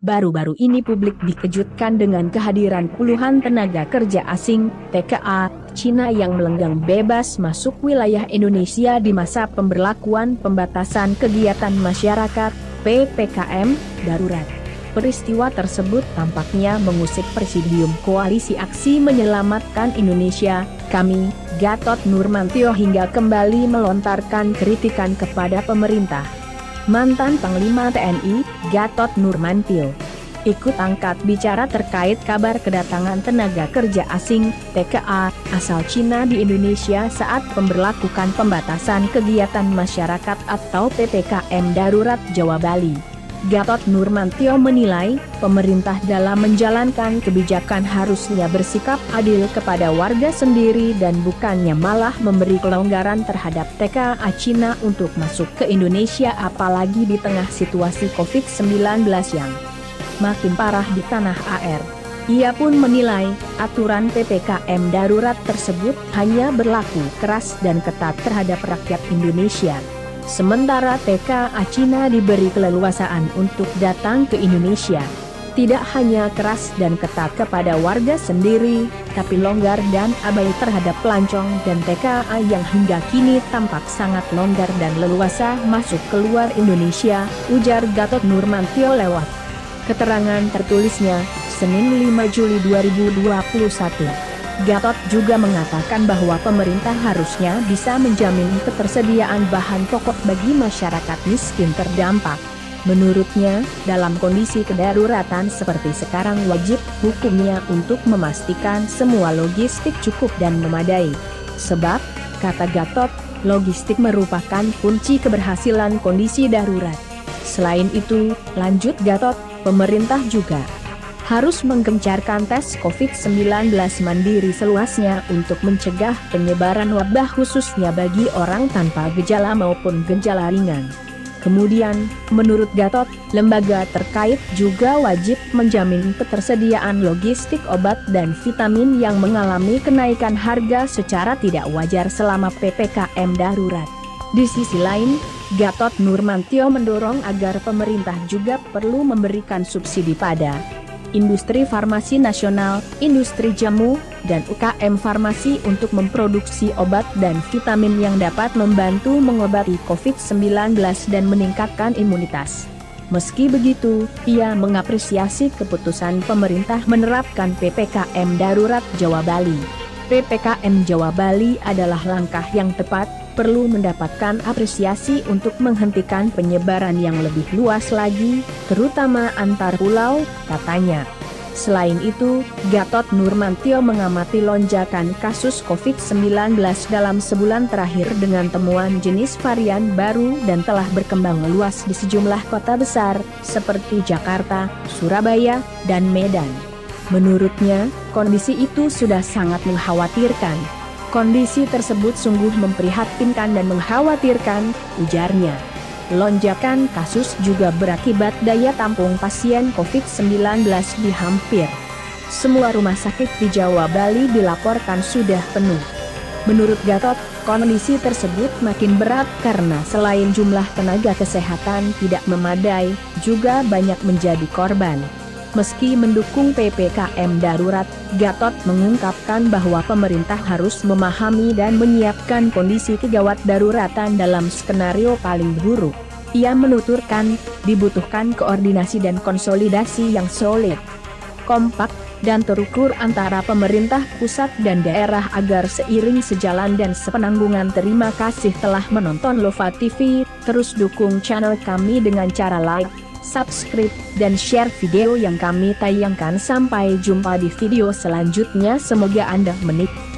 baru-baru ini publik dikejutkan dengan kehadiran puluhan tenaga kerja asing, TKA, Cina yang melenggang bebas masuk wilayah Indonesia di masa pemberlakuan pembatasan kegiatan masyarakat, PPKM, darurat. Peristiwa tersebut tampaknya mengusik Presidium Koalisi Aksi Menyelamatkan Indonesia, KAMI, Gatot Nurmantio hingga kembali melontarkan kritikan kepada pemerintah. Mantan Panglima TNI, Gatot Nurmantio, ikut angkat bicara terkait kabar kedatangan tenaga kerja asing, TKA, asal Cina di Indonesia saat pemberlakuan pembatasan kegiatan masyarakat atau PPKM darurat Jawa Bali. Gatot Nurmantio menilai, pemerintah dalam menjalankan kebijakan harusnya bersikap adil kepada warga sendiri dan bukannya malah memberi kelonggaran terhadap TKA Cina untuk masuk ke Indonesia apalagi di tengah situasi COVID-19 yang makin parah di tanah air. Ia pun menilai, aturan PPKM darurat tersebut hanya berlaku keras dan ketat terhadap rakyat Indonesia. Sementara TKA Cina diberi keleluasaan untuk datang ke Indonesia. Tidak hanya keras dan ketat kepada warga sendiri, tapi longgar dan abai terhadap pelancong dan TKA yang hingga kini tampak sangat longgar dan leluasa masuk keluar Indonesia, ujar Gatot Nurmantio lewat keterangan tertulisnya, Senin 5 Juli 2021. Gatot juga mengatakan bahwa pemerintah harusnya bisa menjamin ketersediaan bahan pokok bagi masyarakat miskin terdampak. Menurutnya, dalam kondisi kedaruratan seperti sekarang wajib hukumnya untuk memastikan semua logistik cukup dan memadai. Sebab, kata Gatot, logistik merupakan kunci keberhasilan kondisi darurat. Selain itu, lanjut Gatot, pemerintah juga harus menggencarkan tes COVID-19 mandiri seluasnya untuk mencegah penyebaran wabah khususnya bagi orang tanpa gejala maupun gejala ringan. Kemudian, menurut Gatot, lembaga terkait juga wajib menjamin ketersediaan logistik obat dan vitamin yang mengalami kenaikan harga secara tidak wajar selama PPKM darurat. Di sisi lain, Gatot Nurmantio mendorong agar pemerintah juga perlu memberikan subsidi pada industri farmasi nasional, industri jamu, dan UKM farmasi untuk memproduksi obat dan vitamin yang dapat membantu mengobati COVID-19 dan meningkatkan imunitas. Meski begitu, ia mengapresiasi keputusan pemerintah menerapkan PPKM darurat Jawa Bali. PPKM Jawa Bali adalah langkah yang tepat, perlu mendapatkan apresiasi untuk menghentikan penyebaran yang lebih luas lagi, terutama antar pulau, katanya. Selain itu, Gatot Nurmantio mengamati lonjakan kasus COVID-19 dalam sebulan terakhir dengan temuan jenis varian baru dan telah berkembang luas di sejumlah kota besar, seperti Jakarta, Surabaya, dan Medan. Menurutnya, kondisi itu sudah sangat mengkhawatirkan. Kondisi tersebut sungguh memprihatinkan dan mengkhawatirkan, ujarnya. Lonjakan kasus juga berakibat daya tampung pasien COVID-19 di hampir semua rumah sakit di Jawa Bali dilaporkan sudah penuh. Menurut Gatot, kondisi tersebut makin berat karena selain jumlah tenaga kesehatan tidak memadai, juga banyak menjadi korban. Meski mendukung PPKM darurat, Gatot mengungkapkan bahwa pemerintah harus memahami dan menyiapkan kondisi kegawat daruratan dalam skenario paling buruk. Ia menuturkan, dibutuhkan koordinasi dan konsolidasi yang solid, kompak, dan terukur antara pemerintah pusat dan daerah agar seiring sejalan dan sepenanggungan. Terima kasih telah menonton Lova TV, terus dukung channel kami dengan cara like, subscribe, dan share video yang kami tayangkan. Sampai jumpa di video selanjutnya, semoga Anda menikmati.